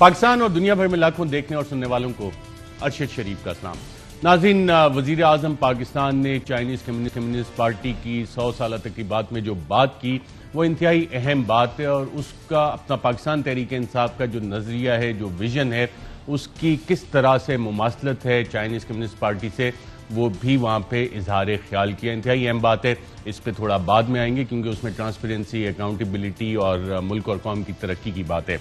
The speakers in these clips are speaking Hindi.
पाकिस्तान और दुनिया भर में लाखों देखने और सुनने वालों को अरशद शरीफ का सलाम। नाज़रीन, वज़ीर आज़म पाकिस्तान ने चाइनीज़ कम्युनिस्ट पार्टी की 100 साल तकरीबात में जो बात की वो इंतहाई अहम बात है और उसका अपना पाकिस्तान तहरीक इंसाफ का जो नज़रिया है, जो विजन है, उसकी किस तरह से मुमासलत है चाइनीज़ कम्युनिस्ट पार्टी से, वो भी वहाँ पे इजहार ख्याल किया। इंतहाई अहम बात है, इस पर थोड़ा बाद में आएंगे क्योंकि उसमें ट्रांसपेरेंसी, अकाउंटेबिलिटी और मुल्क और कौम की तरक्की की बात है।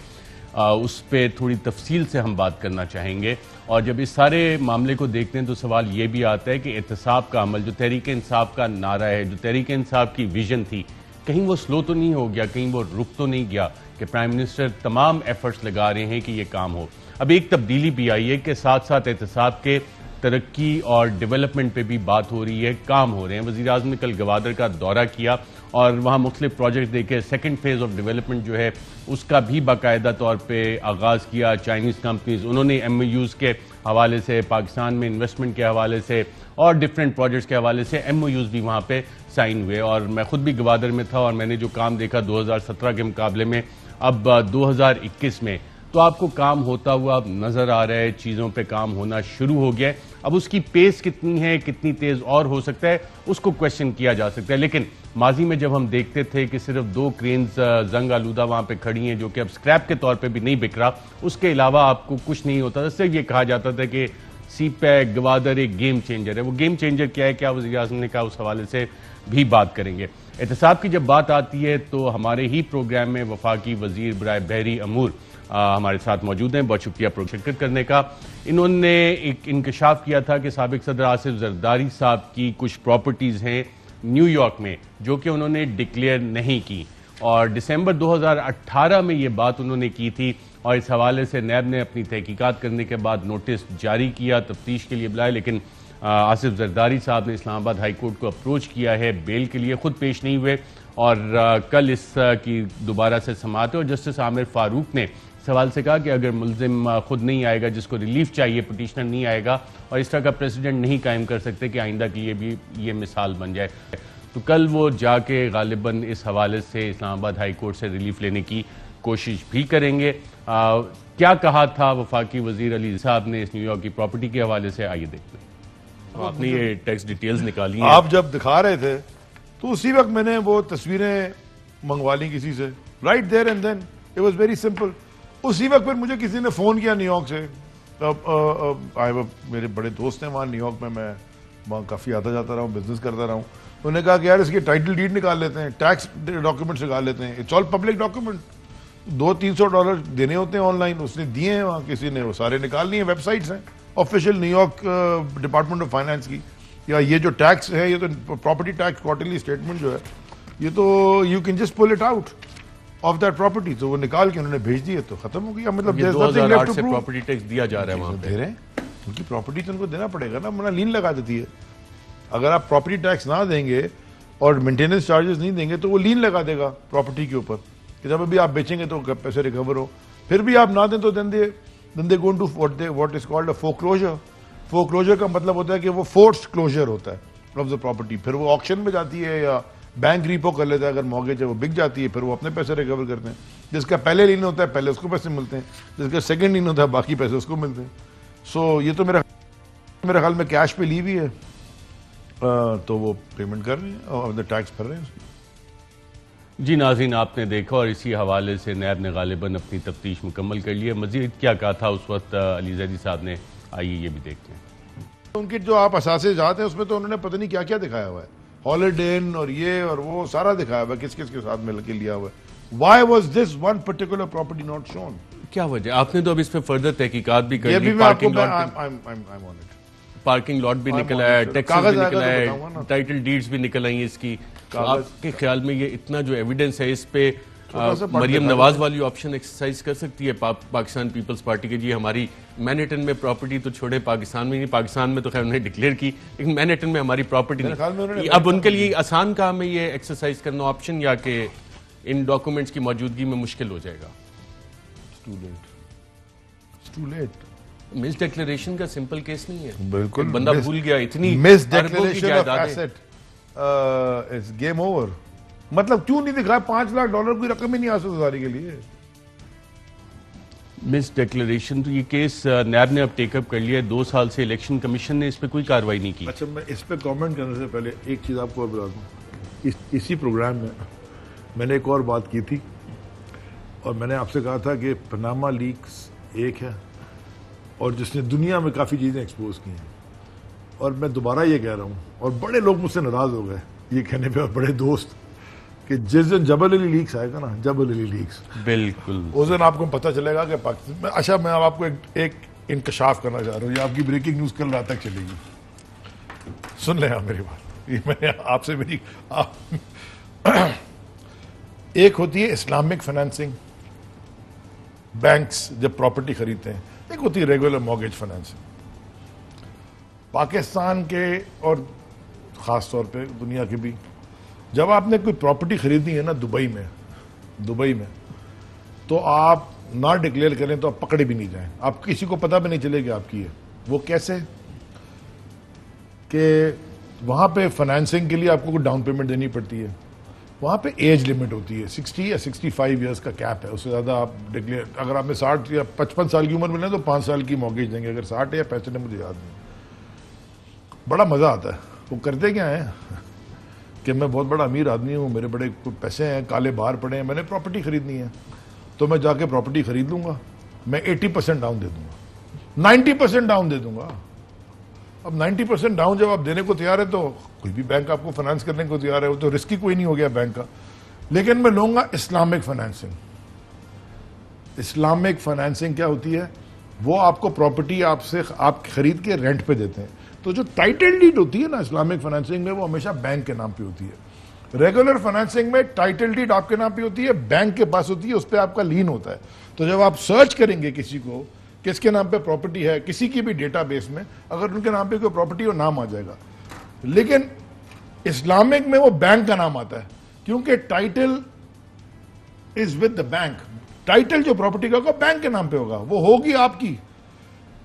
उस पर थोड़ी तफसील से हम बात करना चाहेंगे। और जब इस सारे मामले को देखते हैं तो सवाल ये भी आता है कि एहतसाब का अमल, जो तहरीक इंसाफ का नारा है, जो तहरीक इंसाफ की विजन थी, कहीं वो स्लो तो नहीं हो गया, कहीं वो रुक तो नहीं गया कि प्राइम मिनिस्टर तमाम एफर्ट्स लगा रहे हैं कि ये काम हो। अब एक तब्दीली भी आई है कि साथ साथ एहतसाब के तरक्की और डेवलपमेंट पे भी बात हो रही है, काम हो रहे हैं। वज़ीर आज़म ने कल गवादर का दौरा किया और वहाँ मुख्तलिफ प्रोजेक्ट देखे। सेकंड फेज़ ऑफ डेवलपमेंट जो है उसका भी बाकायदा तौर पे आगाज़ किया। चाइनीज़ कंपनीज उन्होंने MOUs के हवाले से, पाकिस्तान में इन्वेस्टमेंट के हवाले से और डिफरेंट प्रोजेक्ट्स के हवाले से MOUs भी वहाँ पे साइन हुए। और मैं खुद भी गवादर में था और मैंने जो काम देखा 2017 के मुकाबले में अब 2021 में, तो आपको काम होता हुआ अब नजर आ रहा है, चीज़ों पे काम होना शुरू हो गया है। अब उसकी पेस कितनी है, कितनी तेज़ और हो सकता है, उसको क्वेश्चन किया जा सकता है। लेकिन माजी में जब हम देखते थे कि सिर्फ 2 क्रेन्स जंग आलूदा वहाँ पे खड़ी हैं जो कि अब स्क्रैप के तौर पे भी नहीं बिक रहा, उसके अलावा आपको कुछ नहीं होता। सिर्फ ये कहा जाता था कि CPEC गवादर एक गेम चेंजर है। वो गेम चेंजर क्या है, क्या वज़ीर आज़म ने कहा, उस हवाले से भी बात करेंगे। एहतसाब की जब बात आती है तो हमारे ही प्रोग्राम में वफाकी वज़ीर बराए बहरी अमूर हमारे साथ मौजूद हैं। बहुत शुक्रिया प्रोग्राम शिरकत करने का। इन्होंने एक इंकशाफ किया था कि साबिक सदर आसिफ जरदारी साहब की कुछ प्रॉपर्टीज़ हैं न्यूयॉर्क में जो कि उन्होंने डिक्लेयर नहीं की, और दिसंबर 2018 में ये बात उन्होंने की थी। और इस हवाले से नैब ने अपनी तहकीकात करने के बाद नोटिस जारी किया, तफ्तीश के लिए बुलाया। लेकिन आसिफ जरदारी साहब ने इस्लामाबाद हाई कोर्ट को अप्रोच किया है बेल के लिए, खुद पेश नहीं हुए और कल इसकी दोबारा से समाअत है। और जस्टिस आमिर फारूक ने सवाल से कहा कि अगर मुल्जिम खुद नहीं आएगा, जिसको रिलीफ चाहिए, पिटिशनर नहीं आएगा और इस तरह का प्रेसिडेंट नहीं कायम कर सकते कि आइंदा के लिए भी ये मिसाल बन जाए। तो कल वो जाके गालिबन इस हवाले से इस्लामाबाद हाई कोर्ट से रिलीफ लेने की कोशिश भी करेंगे। क्या कहा था वफाकी वजीर अली साहब ने इस न्यूयॉर्क की प्रॉपर्टी के हवाले से, आइए देखते हैं। आपने ये टैक्स डिटेल्स निकाली हैं। आप जब दिखा रहे थे तो उसी वक्त मैंने वो तस्वीरें मंगवा ली किसी से, right there and then it was very simple. उसी वक्त फिर मुझे किसी ने फोन किया न्यूयॉर्क से। अब मेरे बड़े दोस्त हैं वहाँ न्यूयॉर्क में, मैं वहाँ काफ़ी आता जाता रहा हूँ, बिजनेस करता रहा हूँ। उन्होंने कहा कि यार इसकी टाइटल डीड निकाल लेते हैं, टैक्स डॉक्यूमेंट्स निकाल लेते हैं, इट्स ऑल पब्लिक डॉक्यूमेंट। $200-300 देने होते हैं ऑनलाइन, उसने दिए हैं वहाँ किसी ने, वो सारे निकाल लिए। वेबसाइट्स हैं official New York department of finance की। या ये जो टैक्स है, ये तो प्रॉपर्टी टैक्स क्वार्टरली स्टेटमेंट जो है, ये तो you can just pull it out of that property. तो वो निकाल के उन्होंने भेज दिए तो खत्म हो गया। मतलब 2008 से प्रॉपर्टी टैक्स दिया जा रहा है वहाँ पे। दे रहे हैं, उनकी प्रॉपर्टी तो उनको देना पड़ेगा ना, वरना लीन लगा देती है। अगर आप प्रॉपर्टी टैक्स ना देंगे और मेंटेनेंस चार्जेस नहीं देंगे तो वो लीन लगा देगा प्रॉपर्टी के ऊपर कि जब अभी आप बेचेंगे तो पैसे रिकवर हो। फिर भी आप ना दें तो then they go into what is called a foreclosure। foreclosure का मतलब होता है कि वो forced closure होता है of the property। फिर वो ऑक्शन में जाती है या बैंक रिपो कर लेता है, अगर मॉर्गेज है वो बिक जाती है, फिर वो अपने पैसे रिकवर करते हैं। जिसका पहले लीन होता है पहले उसको पैसे मिलते हैं, जिसका सेकंड लीन होता है बाकी पैसे उसको मिलते हैं। सो ये तो मेरे ख्याल में कैश पे ली हुई है, तो वो पेमेंट कर रहे हैं और टैक्स भर रहे हैं। जी नाज़रीन, आपने देखा और इसी हवाले से नैब ने गालिबन अपनी तफ्तीश मुकम्मल कर ली है। मजीद क्या कहा था उस वक्त अली जैदी साहब ने, आइए ये भी देखते हैं। उनके जो आप असासे जाते हैं उसमें तो उन्होंने पता नहीं क्या क्या दिखाया हुआ है, हॉलिडे इन और ये और वो सारा दिखाया हुआ है, किस किस के साथ मिल के लिया हुआ है। Why was this one particular property not shown? क्या वजह? आपने तो अब इस पर फर्दर तहकीकात भी कर ली। पार्किंग लॉट भी निकला है, टैक्सेस भी निकला है, टाइटल डीड्स भी निकल आई इसकी। आपके ख्याल में ये इतना जो एविडेंस है इस पे मरियम नवाज वाली ऑप्शन एक्सरसाइज कर सकती है पाकिस्तान पीपल्स पार्टी के? जी हमारी मैनहट्टन में प्रॉपर्टी तो छोड़े, पाकिस्तान में नहीं, पाकिस्तान में तो खैर उन्होंने डिक्लेयर की, लेकिन मैनहट्टन में हमारी प्रॉपर्टी नहीं। अब उनके लिए आसान काम है ये एक्सरसाइज करना ऑप्शन, या कि इन डॉक्यूमेंट्स की मौजूदगी में मुश्किल हो जाएगा? Too late. मिस डिक्लेरेशन का सिंपल केस नहीं है, बिल्कुल बंदा भूल गया, इतनी misdeclaration of asset is game over. मतलब क्यों नहीं दिखाया $5 लाख की रकम ही नहीं आसिफ जरदारी के लिए? मिस डिक्लेरेशन, तो ये केस नैब ने अब टेकअप कर लिया है। 2 साल से इलेक्शन कमीशन ने इस पर कोई कार्रवाई नहीं की। अच्छा, मैं इस पर कमेंट करने से पहले एक चीज़ आपको और बता दूँ। इसी प्रोग्राम में मैंने एक और बात की थी और मैंने आपसे कहा था कि पनामा लीक्स एक है और जिसने दुनिया में काफ़ी चीज़ें एक्सपोज की हैं, और मैं दोबारा ये कह रहा हूँ और बड़े लोग मुझसे नाराज़ हो गए ये कहने पे, और बड़े दोस्त, कि जिस दिन जबल अली लीक्स आएगा ना, जबल अली लीक्स, बिल्कुल उस दिन आपको पता चलेगा कि पाकिस्तान में। अच्छा, मैं अब आपको एक इंकशाफ करना चाह रहा हूँ। ये आपकी ब्रेकिंग न्यूज़ कल रात तक चलेगी, सुन लें आप मेरी बात। ये मैंने आपसे मेरी एक होती है इस्लामिक फाइनेंसिंग, बैंक्स जब प्रॉपर्टी खरीदते हैं। एक होती है रेगुलर मॉर्गेज फाइनेंसिंग। पाकिस्तान के और ख़ास तौर पे दुनिया के भी, जब आपने कोई प्रॉपर्टी खरीदनी है ना दुबई में, तो आप ना डिक्लेयर करें तो आप पकड़े भी नहीं जाएं, आप किसी को पता भी नहीं चलेगा आपकी है। वो कैसे कि वहाँ पे फाइनेंसिंग के लिए आपको कोई डाउन पेमेंट देनी पड़ती है। वहाँ पे एज लिमिट होती है, 60 या 65 ईयर्स का कैप है। उससे ज़्यादा आप डिक्लेयर, अगर आपने 60 या 55 साल की उम्र में लें तो 5 साल की मॉर्गेज देंगे। अगर 60 या 65 है, मुझे याद नहीं। बड़ा मज़ा आता है। वो करते क्या है कि मैं बहुत बड़ा अमीर आदमी हूँ, मेरे बड़े पैसे हैं, काले बाहर पड़े हैं, मैंने प्रॉपर्टी खरीदनी है, तो मैं जाके प्रॉपर्टी खरीद लूँगा, मैं 80% डाउन दे दूँगा, 90% डाउन दे दूँगा। अब 90% डाउन जब आप देने को तैयार है तो कोई भी बैंक आपको फाइनेंस करने को तैयार है, वो तो रिस्की कोई नहीं हो गया बैंक का। लेकिन मैं लूँगा इस्लामिक फाइनेंसिंग। इस्लामिक फाइनेंसिंग क्या होती है? वो आपको प्रॉपर्टी आपसे आप खरीद के रेंट पे देते हैं, तो जो टाइटल डीड होती है ना इस्लामिक फाइनेंसिंग में, वो हमेशा बैंक के नाम पे होती है। रेगुलर फाइनेंसिंग में टाइटल डीड आपके नाम पे होती है, बैंक के पास होती है, उस पर आपका लीन होता है। तो जब आप सर्च करेंगे किसी को किसके नाम पे प्रॉपर्टी है, किसी की भी डेटाबेस में अगर उनके नाम पे कोई प्रॉपर्टी हो, नाम आ जाएगा। लेकिन इस्लामिक में वो बैंक का नाम आता है, क्योंकि title is with the bank. Title जो प्रॉपर्टी का होगा बैंक के नाम पे होगा, वो होगी आपकी।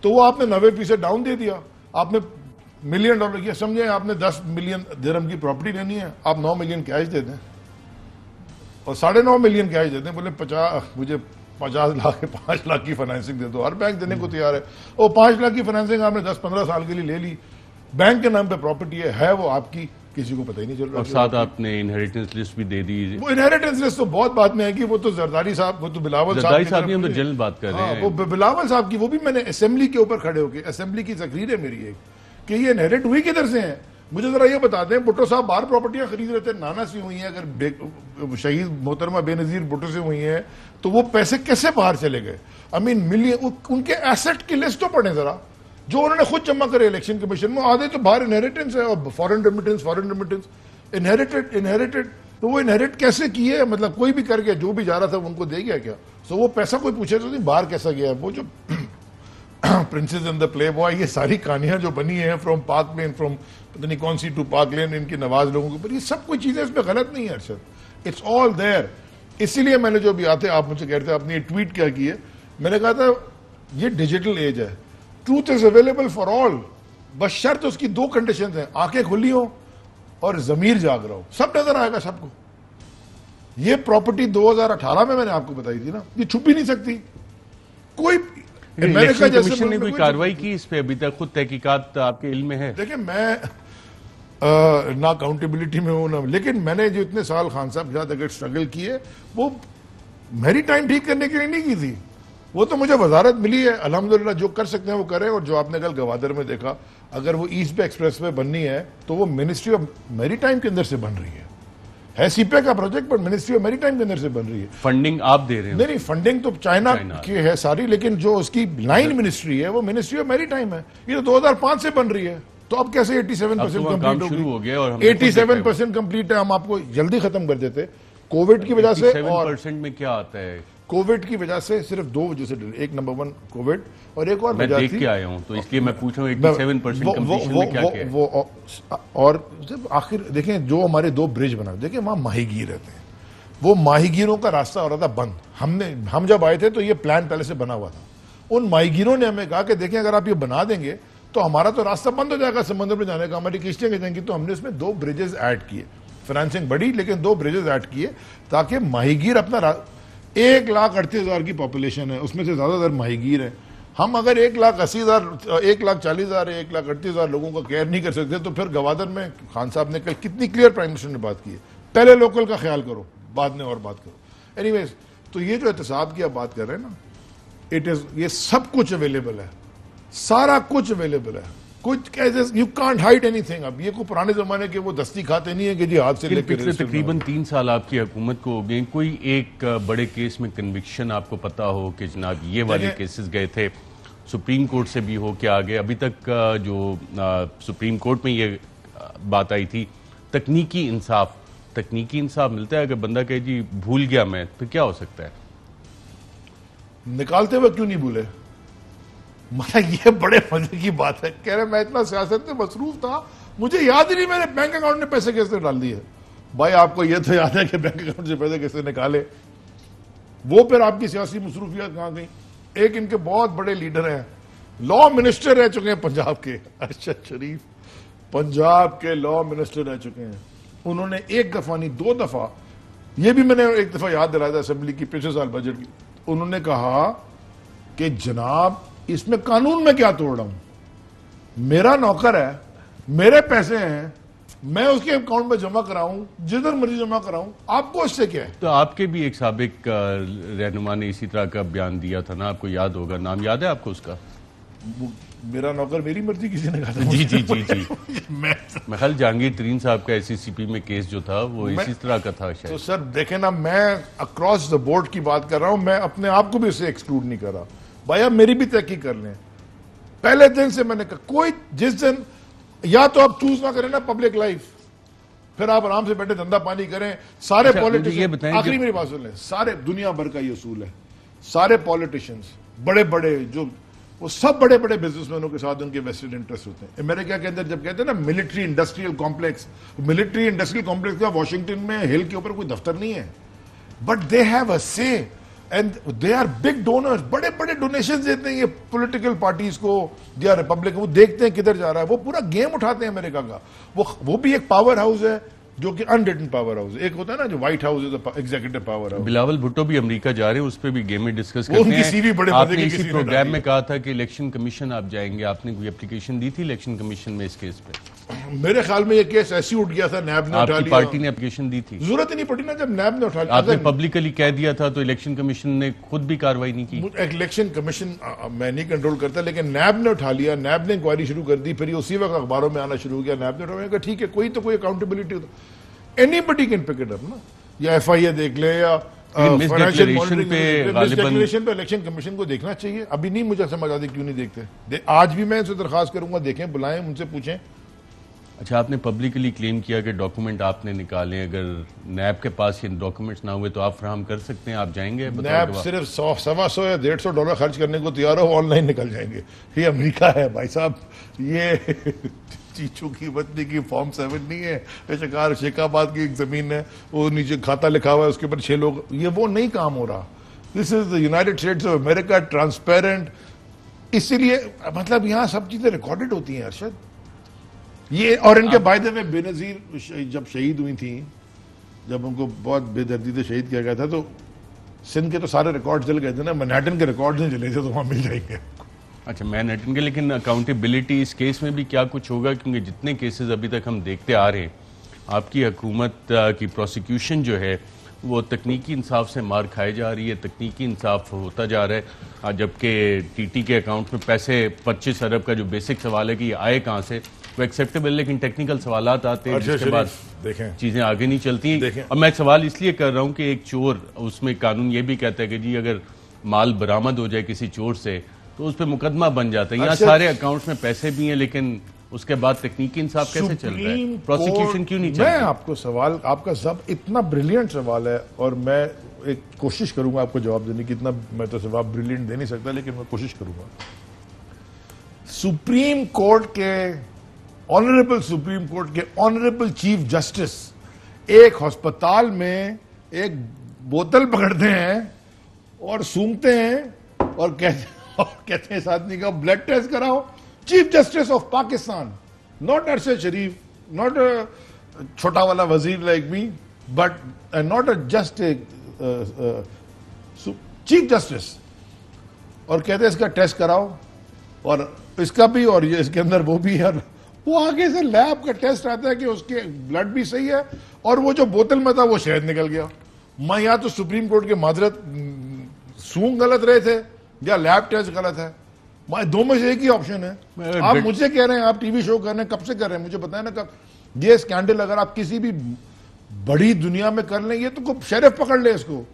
तो वो आपने 90% डाउन दे दिया, आपने $1 मिलियन किया, समझे आपने 10 मिलियन दिरहम की प्रॉपर्टी लेनी है, आप 9 मिलियन कैश दे दें और 9.5 मिलियन कैश दे दें। बोले 50 लाख 5 लाख की फाइनेंसिंग दे दो, हर बैंक देने को तैयार है। और 5 लाख की फाइनेंसिंग आपने 10-15 साल के लिए ले ली, बैंक के नाम पे प्रॉपर्टी है वो आपकी, किसी को पता ही नहीं चल रहा। और साथ आपने इनहेरिटेंस लिस्ट भी दे दी। वो इनहेरिटेंस लिस्ट तो बहुत बाद में है कि वो तो जरदारी साहब, वो तो बिलावल साहब की हम तो जल्द बात कर रहे हैं। वो बिलावल साहब की, वो भी मैंने असेंबली के ऊपर खड़े होकर, असेंबली की तकरीर है मेरी एक, कि ये इनहेरिट हुई किधर से है। मुझे जरा ये बता दें, भुट्टो साहब बाहर प्रॉपर्टियां खरीद रहे थे, नाना से हुई हैं, अगर शहीद मोहतरमा बेनजीर भुट्टो से हुई हैं, तो वो पैसे कैसे बाहर चले गए? आई मीन मिलियन, उनके एसेट की लिस्ट तो पढ़े जरा, जो उन्होंने खुद जमा करे इलेक्शन कमीशन में। आधे तो बाहर इनहेरिटेंस है और फॉरेन रेमिटेंस इनहेरिटेड। तो वो इनहेरिट कैसे किए? मतलब कोई भी कर गया, जो भी जा रहा था उनको दे गया क्या? सो वो पैसा कोई पूछे तो नहीं बाहर कैसा गया। वो जो princess in the play boy, ये सारी कहानियां जो बनी है, फ्रॉम पार्क लेन, फ्रॉम पता नहीं कौन सी टू पार्क लेन, इनकी नवाज लोगों के ऊपर, ये सब कोई चीजें इसमें गलत नहीं है अरशद, इट्स ऑल देयर। इसीलिए मैंने जो भी आते, आप मुझे कहते आपने ये ट्वीट क्या की है, मैंने कहा था ये डिजिटल एज है, truth is available for all, बस शर्त उसकी 2 कंडीशन है, आंखें खुली हो और जमीर जाग रहा हो, सब नजर आएगा सबको। ये प्रॉपर्टी 2018 में मैंने आपको बताई थी ना, ये छुप ही नहीं सकती। कोई इलेक्शन कमीशन ने कोई कार्रवाई की इस पे? अभी तक खुद तहकीकात आपके इल्म में है? देखिए, मैं ना अकाउंटेबिलिटी में हूं ना, लेकिन मैंने जो इतने साल खान साहब के साथ अगर स्ट्रगल किए, वो मेरी टाइम ठीक करने के लिए नहीं की थी, वो तो मुझे वजारत मिली है। अल्हम्दुलिल्लाह जो कर सकते हैं वो करें। और जो आपने कल गवादर में देखा, अगर वो ईस्ट पे एक्सप्रेस वे बननी है तो वो मिनिस्ट्री ऑफ मैरीटाइम के अंदर से बन रही है सीपे का प्रोजेक्ट, पर मिनिस्ट्री ऑफ मैरीटाइम के अंदर से बन रही है। फंडिंग आप दे रहे हैं? नहीं, फंडिंग तो चाइना की है सारी, लेकिन जो उसकी लाइन मिनिस्ट्री है वो मिनिस्ट्री ऑफ मैरीटाइम है। ये तो 2005 से बन रही है, तो अब कैसे 87% कंप्लीट हो गया? और 87% कंप्लीट है, हम आपको जल्दी खत्म कर देते। कोविड की वजह से, और 87% में क्या आता है? कोविड की वजह से सिर्फ 2 वजह से, एक नंबर 1 कोविड और एक और मैं वजह देख थी, के आया हूं, तो इसलिए मैं पूछ रहा हूं 87% कंप्लीशन में क्या क्या है? वो और जब आखिर देखें, जो हमारे 2 ब्रिज बना, देखिए वहां माहीगीर रहते हैं, वो माहीगीरों का रास्ता हो रहा था बंद। हम जब आए थे तो ये प्लान पहले से बना हुआ था। उन माहीगीरों ने हमें कहा कि देखें, अगर आप ये बना देंगे तो हमारा तो रास्ता बंद हो जाएगा समुद्र में जाने का, हमारी किश्तियां गिर जाएंगी। तो हमने इसमें 2 ब्रिजेस ऐड किए, फाइनेंसिंग बड़ी, लेकिन 2 ब्रिजेस ऐड किए ताकि माहीगीर अपना 1,38,000 की पॉपुलेशन है, उसमें से ज्यादातर माहीगीर है। हम अगर 1,80,000, 1,40,000, 1,38,000 लोगों का केयर नहीं कर सकते तो फिर गवादर में खान साहब ने कल कितनी क्लियर प्राइम मिनिस्टर ने बात की है, पहले लोकल का ख्याल करो, बाद में और बात करो। एनीवेज, तो ये जो एहतसाब की आप बात कर रहे हैं ना, इट इज, ये सब कुछ अवेलेबल है, सारा कुछ अवेलेबल है, कुछ यू कांट हाइड एनीथिंग। अब ये कोई पुराने जमाने के वो दस्ती खाते नहीं है कि जी हाथ से लेकर पिछले तकरीबन 3 साल आपकी हुकूमत को हो गए, कोई एक बड़े केस में कन्विक्शन आपको पता हो कि जनाब ये वाले केसेस गए थे, सुप्रीम कोर्ट से भी हो के आ गए? अभी तक जो सुप्रीम कोर्ट में ये बात आई थी तकनीकी इंसाफ मिलता है? अगर बंदा कहे जी भूल गया मैं, तो क्या हो सकता है? निकालते हुए क्यों नहीं भूले? मतलब ये बड़े मजे की बात है, कह रहे मैं इतना सियासत में मसरूफ था, मुझे याद ही नहीं मेरे बैंक अकाउंट में पैसे कैसे डाल दिए। भाई आपको ये तो याद है कि बैंक अकाउंट से पैसे कैसे निकाले, वो फिर आपकी सियासी मसरूफियत कहां गई? एक इनके बहुत बड़े लीडर हैं, लॉ मिनिस्टर रह चुके हैं पंजाब के, अरशद शरीफ पंजाब के लॉ मिनिस्टर रह चुके हैं। उन्होंने एक दफा नहीं 2 दफा, ये भी मैंने एक दफा याद दिलाया था असेंबली की पिछले साल बजट की, उन्होंने कहा कि जनाब इसमें कानून में क्या तोड़ रहा हूं, मेरा नौकर है, मेरे पैसे हैं, मैं उसके अकाउंट में जमा कराऊं, जिधर मर्जी जमा कराऊं, आपको इससे क्या है? तो आपके भी एक साबिक रहनुमा ने इसी तरह का बयान दिया था ना, आपको याद होगा, नाम याद है आपको उसका? मेरा नौकर मेरी मर्जी किसी ने कहा था? जी जी जी जी मैं ख्याल जहांगीर तरीन साहब का SCCP में केस जो था वो इसी तरह का था शायद। तो सर देखे ना, मैं अक्रॉस द बोर्ड की बात कर रहा हूं, मैं अपने आप को भी इससे एक्सक्लूड नहीं कर रहा। भाई आप मेरी भी तहकीक कर लें, पहले दिन से मैंने कहा कोई जिस दिन, या तो आप चूज ना करें ना पब्लिक लाइफ, फिर आप आराम से बैठे धंधा पानी करें। सारे पॉलिटिशियन, आखिरी मेरी बात सुन लें, सारे दुनिया भर का ये उसूल है, सारे पॉलिटिशियंस बड़े बड़े जो वो सब बड़े बड़े बिजनेसमैनों के साथ उनके वेस्टेड इंटरेस्ट होते हैं। अमेरिका के अंदर जब कहते हैं ना military industrial complex, military industrial complex का वॉशिंगटन में हिल के ऊपर कोई दफ्तर नहीं है, but they have a say and they are big donors, बड़े बड़े डोनेशन देते हैं ये पॉलिटिकल पार्टीज को या रिपब्लिकन, वो देखते हैं किधर जा रहा है, वो पूरा गेम उठाते हैं अमेरिका का। वो भी एक पावर हाउस है जो कि अनरिटन पावर हाउस, एक होता है ना जो white house is executive power house. Bilawal Bhutto भी अमेरिका जा रहे हैं, उस पर भी गेम में डिस्कस करते हैं। आपने इसी प्रोग्राम में कहा था कि इलेक्शन कमीशन आप जाएंगे, आपने कोई एप्लीकेशन दी थी इलेक्शन कमीशन में इस केस पे? मेरे ख्याल में ये केस ऐसे उठ गया था, नैब ने उठा लिया। पार्टी ने एप्लीकेशन दी थी? जरूरत ही नहीं पड़ी ना, जब नैब ने उठा लिया। आपने पब्लिकली कह दिया था तो इलेक्शन कमीशन ने खुद भी कार्रवाई नहीं की? इलेक्शन कमीशन मैं नहीं कंट्रोल करता, लेकिन नैब ने उठा लिया, नैब ने इंक्वायरी शुरू कर दी, फिर उसी वक्त अखबारों में आना शुरू हो गया, नैब ने उठा, ठीक है कोई तो कोई अकाउंटेबिलिटी होता, anybody can pick it up ना, या FIA देख ले या फाइनेंशियल मॉनिटरिंग पे इलेक्शन कमीशन को देखना चाहिए। अभी नहीं मुझे समझ आती क्यों नहीं देखते। आज भी मैं इनसे दरखास्त करूंगा, देखें, बुलाएं, उनसे पूछें। अच्छा, आपने पब्लिकली क्लेम किया कि डॉक्यूमेंट आपने निकाले, अगर नैब के पास ये डॉक्यूमेंट्स ना हुए तो आप फराहम कर सकते हैं, आप जाएंगे? नैब सिर्फ $100 या $150 खर्च करने को तैयार हो, ऑनलाइन निकल जाएंगे। ये अमेरिका है भाई साहब, ये चीचू की बत्ती की फॉर्म 7 नहीं है, शिकार शेखाबाद की एक जमीन है, वो नीचे खाता लिखा हुआ है, उसके ऊपर 6 लोग, ये वो नहीं काम हो रहा। This is the United states of America, transparent. इसीलिए मतलब यहाँ सब चीजें रिकॉर्डेड होती हैं अरशद। ये और इनके बाय द वे बेनजीर जब शहीद हुई थी, जब उनको बहुत बेदर्दी से शहीद किया गया था, तो सिंध के तो सारे रिकॉर्ड जल गए थे ना, मैनहट्टन के रिकॉर्ड नहीं जले थे, तो वहां मिल जाएंगे। अच्छा, मैनहट्टन के, लेकिन अकाउंटेबिलिटी इस केस में भी क्या कुछ होगा? क्योंकि जितने केसेस अभी तक हम देखते आ रहे हैं, आपकी हुकूमत की प्रोसिक्यूशन जो है वो तकनीकी इंसाफ से मार खाई जा रही है, तकनीकी इंसाफ होता जा रहा है, जबकि TT के अकाउंट में पैसे 25 अरब का जो बेसिक सवाल है कि ये आए कहाँ से, वो एक्सेप्टेबल, लेकिन टेक्निकल सवाल आते हैं जिसके बाद चीजें आगे नहीं चलती। और मैं सवाल इसलिए कर रहा हूँ कि एक चोर, उसमें कानून ये भी कहता है कि जी अगर माल बरामद हो जाए किसी चोर से तो उस पर मुकदमा बन जाता है। यहाँ सारे अकाउंट्स में पैसे भी हैं, लेकिन उसके बाद तकनीकी इंसाफ कैसे चल रहा है? प्रोसिक्यूशन क्यों नहीं चल रहा? मैं आपको सवाल, आपका सब इतना ब्रिलियंट सवाल है, और मैं एक कोशिश करूंगा आपको जवाब देने की। इतना मैं तो जवाब ब्रिलियंट दे नहीं सकता, लेकिन मैं कोशिश करूंगा। सुप्रीम कोर्ट के ऑनरेबल, सुप्रीम कोर्ट के ऑनरेबल चीफ जस्टिस एक अस्पताल में एक बोतल पकड़ते हैं और सूंघते हैं और कहते हैं इस आदमी का ब्लड टेस्ट कराओ। Chief justice of Pakistan, not Arshad Sharif, not a छोटा वाला वजीर like me, but not a just chief justice, और कहते हैं इसका टेस्ट कराओ और इसका भी और ये इसके अंदर वो भी है। वो आगे से लैब का टेस्ट आता है कि उसके ब्लड भी सही है और वो जो बोतल में था वो शहद निकल गया। मैं या तो सुप्रीम कोर्ट के माजरत सूंघ गलत रहे थे या लैब टेस्ट गलत है। मैं दो में से एक ही ऑप्शन है। आप मुझे कह रहे हैं, आप टीवी शो कर रहे हैं, कब से कर रहे हैं मुझे बताएं ना कब। ये स्कैंडल अगर आप किसी भी बड़ी दुनिया में कर लेंगे तो शेरिफ पकड़ ले इसको।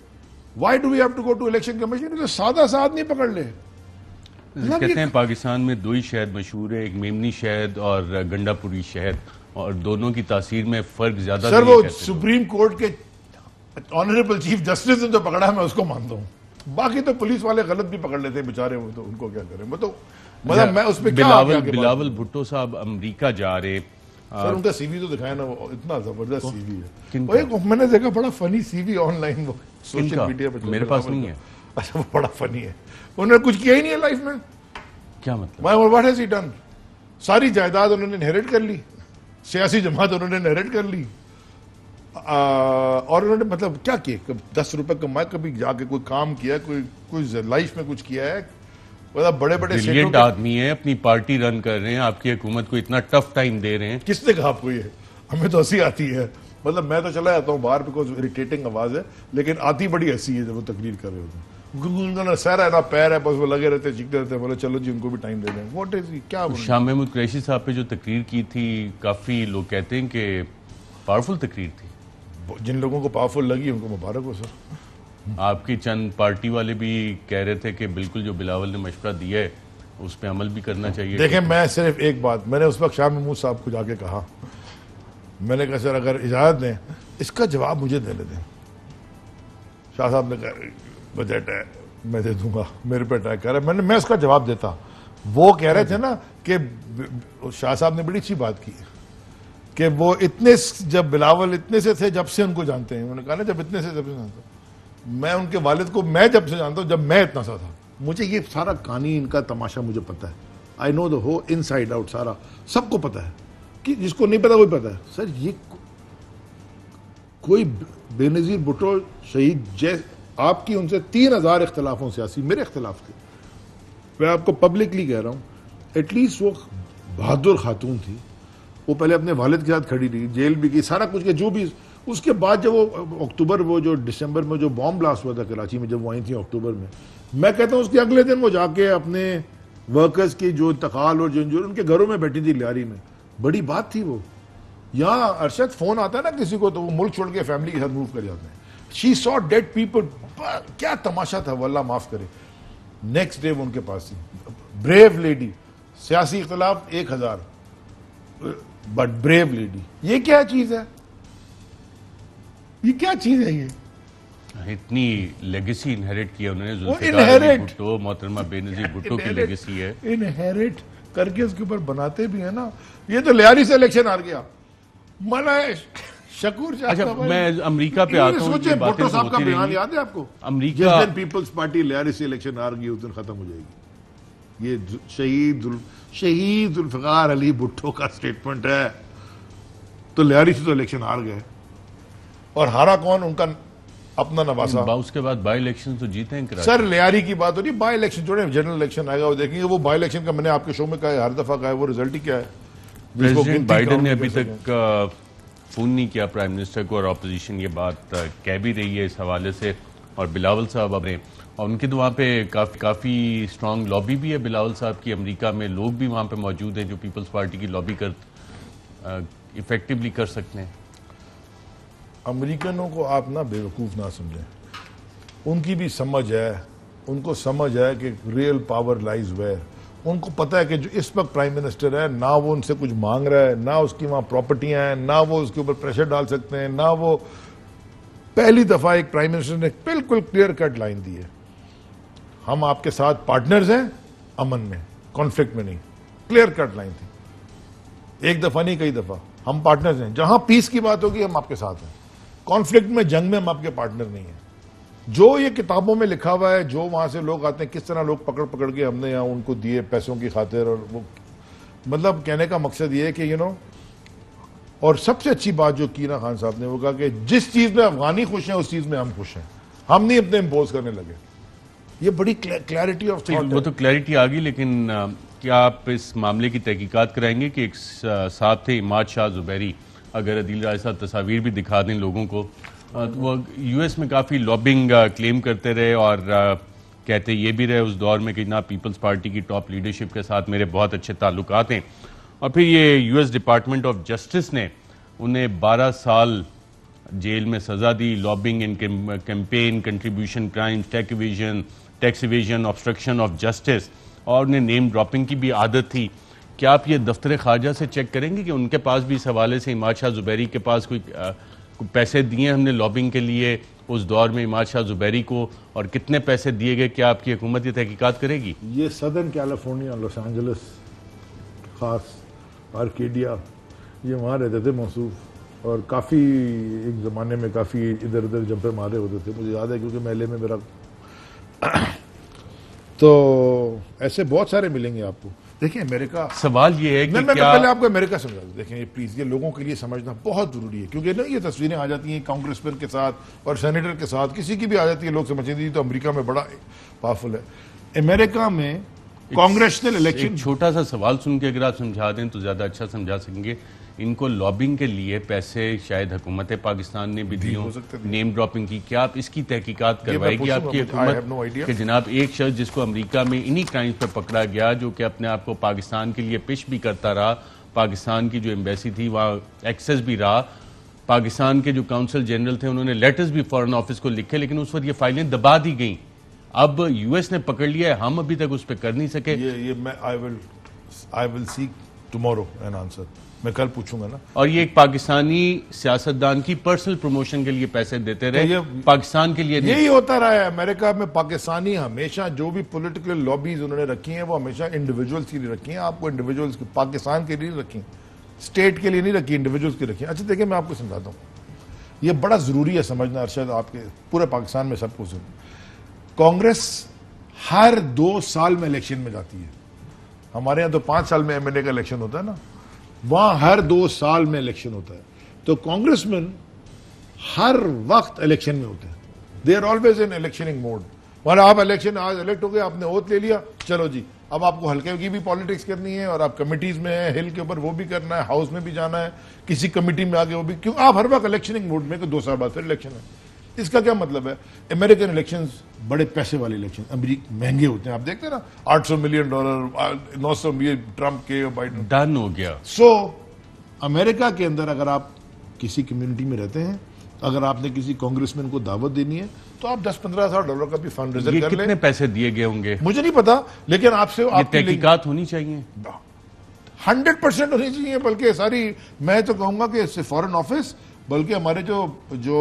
Why do we have to go to election commission? तो सादा सा आदमी पकड़ ले। कहते हैं पाकिस्तान में दो ही शहद मशहूर है, एक मेमनी शहद और गंडापुरी शहद, और दोनों की तासीर में फर्क ज्यादा सर वो सुप्रीम कोर्ट के ऑनरेबल चीफ जस्टिस ने जो पकड़ा मैं उसको मानता हूँ। बाकी तो पुलिस वाले गलत भी पकड़ लेते बेचारे, वो तो उनको क्या करें। वो तो मतलब मैं उस पर बिलावल भुट्टो साहब अमेरिका जा रहे। सर उनका सीवी तो दिखाया ना, वो इतना जबरदस्त सीवी है। वो मैंने देखा बड़ा फनी सीवी ऑनलाइन वो सोशल मीडिया पे, मेरे पास नहीं है। अच्छा वो बड़ा फनी है। उन्होंने कुछ किया ही नहीं है लाइफ में। क्या मतलब? What has he done? सारी जायदाद उन्होंने इनहेरिट कर ली, सियासी जमात उन्होंने इनहेरिट कर ली, और उन्होंने मतलब क्या किया? 10 रुपए कमाए, कभी जाके कोई काम किया, कोई लाइफ में कुछ किया है? मतलब बड़े बड़े ब्रिलियंट आदमी है, अपनी पार्टी रन कर रहे हैं, आपकी हुकूमत को इतना टफ टाइम दे रहे हैं। किसने कहा आपको ये? हमें तो हंसी आती है। मतलब मैं तो चला जाता हूँ बाहर बिकॉज इरिटेटिंग आवाज है, लेकिन आती बड़ी हंसी है जब वो तकरीर कर रहे होते हैं। उनका सर है ना पैर है, बस वो लगे रहते चीखते रहते, बोले चलो जी उनको भी टाइम दे दें। व्हाट इज क्या? शाह महमूद कुरैशी साहब पे जो तकरीर की थी, काफी लोग कहते हैं कि पावरफुल तकरीर थी। जिन लोगों को पावरफुल लगी उनको मुबारक हो सर। आपकी चंद पार्टी वाले भी कह रहे थे कि बिल्कुल जो बिलावल ने मशवरा दिया है उस पर अमल भी करना चाहिए। देखें मैं सिर्फ एक बात, मैंने उस वक्त शाह महमूद साहब को जाके कहा, मैंने कहा सर अगर इजाजत दें इसका जवाब मुझे देने दें। शाह साहब ने कहा बजट है मैं दे दूंगा, मेरे पे अटैक कर रहा है। मैं उसका जवाब देता। वो कह रहे थे ना कि शाह साहब ने बड़ी अच्छी बात की कि वो इतने, जब बिलावल इतने से थे जब से उनको जानते हैं, उन्होंने कहा ना जब इतने से जब से जानते हैं। मैं उनके वालिद को मैं जब से जानता हूं जब मैं इतना सा था। मुझे ये सारा कहानी इनका तमाशा मुझे पता है। आई नो द हो इनसाइड आउट, सारा सबको पता है। कि जिसको नहीं पता कोई पता है। सर ये कोई बेनजीर भुट्टो शहीद जैसे आपकी उनसे 3000 इख्तलाफों सियासी मेरे इख्तलाफ थे, मैं आपको पब्लिकली कह रहा हूं। एटलीस्ट वो बहादुर खातून थी, वो पहले अपने वालिद के साथ खड़ी रही, जेल भी की, सारा कुछ किया जो भी। उसके बाद जब वो अक्टूबर, वो जो दिसंबर में जो बॉम्ब ब्लास्ट हुआ था कराची में, जब वो आई थी अक्टूबर में, मैं कहता हूं उसके अगले दिन वो जाके अपने वर्कर्स की जो इंतकाल और जो उनके घरों में बैठी थी लियारी में, बड़ी बात थी वो। यहाँ अरशद फोन आता है ना किसी को तो वो मुल्क छोड़ के फैमिली के साथ मूव कर जाते हैं। शी सॉ डेड पीपल, क्या तमाशा था वो, अल्लाह माफ करे। नेक्स्ट डे वो उनके पास थी, ब्रेव लेडी, सियासी इख्तलाफ 1000 बट ब्रेव लेडी। ये क्या चीज है? ये क्या चीज है? ये इतनी लेगेसी इनहेरिट किया उन्होंने, जुल्फिकार अली भुट्टो, मोहतरमा बेनजीर भुट्टो की लेगेसी है। इनहेरिट करके उसके ऊपर बनाते भी है ना। ये तो लियारी से इलेक्शन हार गया, मना शकूर। अच्छा मैं अमेरिका पे आता हूँ। भुट्टो साहब का बयान याद है आपको? अमेरिका, जिस दिन पीपल्स पार्टी लियारी से इलेक्शन हार गई उस दिन खत्म हो जाएगी। ये शहीद जुल्फिकार अली भुट्टो का स्टेटमेंट है। तो लियारी से तो इलेक्शन हार गए, और हारा कौन? उनका अपना नवासा। उसके बाद बाई इलेक्शन तो जीते हैं। सर लियारी की बात हो रही, बाई इलेक्शन छोड़े, जनरल इलेक्शन आएगा वो देखेंगे। वो बाई इलेक्शन का मैंने आपके शो में कहा है, हर दफा कहा है, वो रिजल्ट ही क्या है? प्रेसिडेंट बाइडेन ने अभी तक फोन नहीं किया प्राइम मिनिस्टर को, और ऑपोजिशन ये बात कह भी रही है इस हवाले से। और बिलावल साहब अपने, और उनके तो वहाँ पे काफी स्ट्रांग लॉबी भी है बिलावल साहब की। अमेरिका में लोग भी वहाँ पे मौजूद हैं जो पीपल्स पार्टी की लॉबी कर इफेक्टिवली कर सकते हैं। अमेरिकनों को आप ना बेवकूफ़ ना समझें, उनकी भी समझ है, उनको समझ है कि रियल पावर लाइज वेयर। उनको पता है कि जो इस वक्त प्राइम मिनिस्टर है, ना वो उनसे कुछ मांग रहा है, ना उसकी वहाँ प्रॉपर्टियाँ हैं, ना वो उसके ऊपर प्रेशर डाल सकते हैं, ना वो। पहली दफ़ा एक प्राइम मिनिस्टर ने बिल्कुल क्लियर कट लाइन दी है, हम आपके साथ पार्टनर्स हैं, अमन में, कॉन्फ्लिक्ट में नहीं। क्लियर कट लाइन थी, एक दफ़ा नहीं कई दफ़ा। हम पार्टनर्स हैं, जहां पीस की बात होगी हम आपके साथ हैं, कॉन्फ्लिक्ट में, जंग में हम आपके पार्टनर नहीं हैं। जो ये किताबों में लिखा हुआ है, जो वहां से लोग आते हैं, किस तरह लोग पकड़ पकड़ के हमने यहाँ उनको दिए पैसों की खातिर, और वो मतलब कहने का मकसद ये है कि यू नो। और सबसे अच्छी बात जो कीना खान साहब ने वो कहा कि जिस चीज में अफगानी खुश हैं उस चीज में हम खुश हैं। हम नहीं अपने इम्पोज करने लगे। ये बड़ी क्लैरिटी ऑफ थॉट। वो तो क्लैरिटी आ गई, लेकिन क्या आप इस मामले की तहकीकात कराएंगे कि एक साहब थे इमाद शाह जुबैरी, अगर अदील राय साहब तस्वीर भी दिखा दें लोगों को, तो वो यूएस में काफ़ी लॉबिंग क्लेम करते रहे और कहते ये भी रहे उस दौर में कि ना पीपल्स पार्टी की टॉप लीडरशिप के साथ मेरे बहुत अच्छे ताल्लुकात हैं, और फिर ये यूएस डिपार्टमेंट ऑफ जस्टिस ने उन्हें 12 साल जेल में सजा दी, lobbying in campaign, contribution crimes, tax evasion, obstruction of justice, और उन्हें नेम ड्रॉपिंग की भी आदत थी। क्या आप ये दफ्तर खारजा से चेक करेंगे कि उनके पास भी इस हवाले से इमाद शाह जुबैरी के पास कोई पैसे दिए हमने लॉबिंग के लिए उस दौर में इमाद शाह जुबैरी को, और कितने पैसे दिए गए? क्या आपकी हुकूमत ये तहकीकात करेगी? ये सदर्न कैलिफोर्निया, लॉस एंजलिस, खास आर्केडिया, ये वहाँ रहते थे मौसूफ, और काफ़ी एक ज़माने में काफ़ी इधर उधर जंपे मारे होते थे, मुझे याद है क्योंकि मेले में मेरा तो ऐसे बहुत सारे मिलेंगे आपको। देखिए अमेरिका, सवाल ये है कि मैं क्या पहले आपको अमेरिका समझा दूं। देखें ये प्लीज, ये लोगों के लिए समझना बहुत जरूरी है, क्योंकि ना ये तस्वीरें आ जाती हैं कांग्रेसमैन के साथ और सेनेटर के साथ, किसी की भी आ जाती है, लोग समझते हैं तो अमेरिका में बड़ा पावरफुल है। अमेरिका में कांग्रेशनल इलेक्शन, एक छोटा सा सवाल सुन के अगर आप समझा दें तो ज्यादा अच्छा समझा सकेंगे। इनको लॉबिंग के लिए पैसे शायद हुकूमत पाकिस्तान ने भी दिए, नेम ड्रॉपिंग की, क्या आप इसकी तहकीकात करवाएगी आपकी हुकूमत कि जनाब एक शख्स जिसको अमेरिका में इन्हीं क्राइम्स पर पकड़ा गया, जो कि अपने आप को पाकिस्तान के लिए पेश भी करता रहा, पाकिस्तान की जो एम्बेसी थी वहाँ एक्सेस भी रहा, पाकिस्तान के जो काउंसिल जनरल थे उन्होंने लेटर्स भी फॉरेन ऑफिस को लिखे, लेकिन उस वक्त ये फाइलें दबा दी गई। अब यूएस ने पकड़ लिया है, हम अभी तक उस पर कर नहीं सके। ये मैं I will seek tomorrow an answer, मैं कल पूछूंगा ना। और ये एक पाकिस्तानी सियासतदान की पर्सनल प्रमोशन के लिए पैसे देते रहे, पाकिस्तान के लिए नहीं। यही होता रहा है अमेरिका में। पाकिस्तानी हमेशा जो भी पॉलिटिकल लॉबीज उन्होंने रखी हैं वो हमेशा इंडिविजुअल्स के लिए रखी हैं। आपको इंडिविजुअल्स की, पाकिस्तान के लिए रखी, स्टेट के लिए नहीं रखी, इंडिविजुअल्स की रखी। अच्छा देखिए मैं आपको समझाता हूँ, ये बड़ा जरूरी है समझना अरशद, आपके पूरे पाकिस्तान में सबको सुन। कांग्रेस हर 2 साल में इलेक्शन में जाती है। हमारे यहाँ तो 5 साल में एमएनए का इलेक्शन होता है ना, वहां हर 2 साल में इलेक्शन होता है। तो कांग्रेसमैन हर वक्त इलेक्शन में होते हैं, they are always in electioneering mode. वहां आप इलेक्शन, आज इलेक्ट हो गए, आपने ओथ ले लिया, चलो जी अब आपको हल्के की भी पॉलिटिक्स करनी है, और आप कमिटीज में है, हिल के ऊपर वो भी करना है, हाउस में भी जाना है, किसी कमिटी में आगे वो भी, क्यों आप हर वक्त इलेक्शनिंग मोड में, 2 साल बाद फिर इलेक्शन है। इसका क्या मतलब है? अमेरिकन इलेक्शंस बड़े पैसे वाले इलेक्शन, अमेरिका महंगे होते हैं, आप देखते हैं ना, $800 मिलियन, 900 मिलियन ट्रंप के, बाइडेन, डन हो गया। सो अमेरिका के अंदर अगर आप किसी कम्युनिटी में रहते हैं, अगर आपने किसी कांग्रेसमैन को दावत देनी है तो आप $10-15 हज़ार का भी फंड रेजर कर लें। कितने पैसे दिए गए होंगे मुझे नहीं पता, लेकिन आपसे तहकीकात होनी चाहिए, 100% होनी चाहिए। बल्कि सारी, मैं तो कहूंगा कि फॉरेन ऑफिस, बल्कि हमारे जो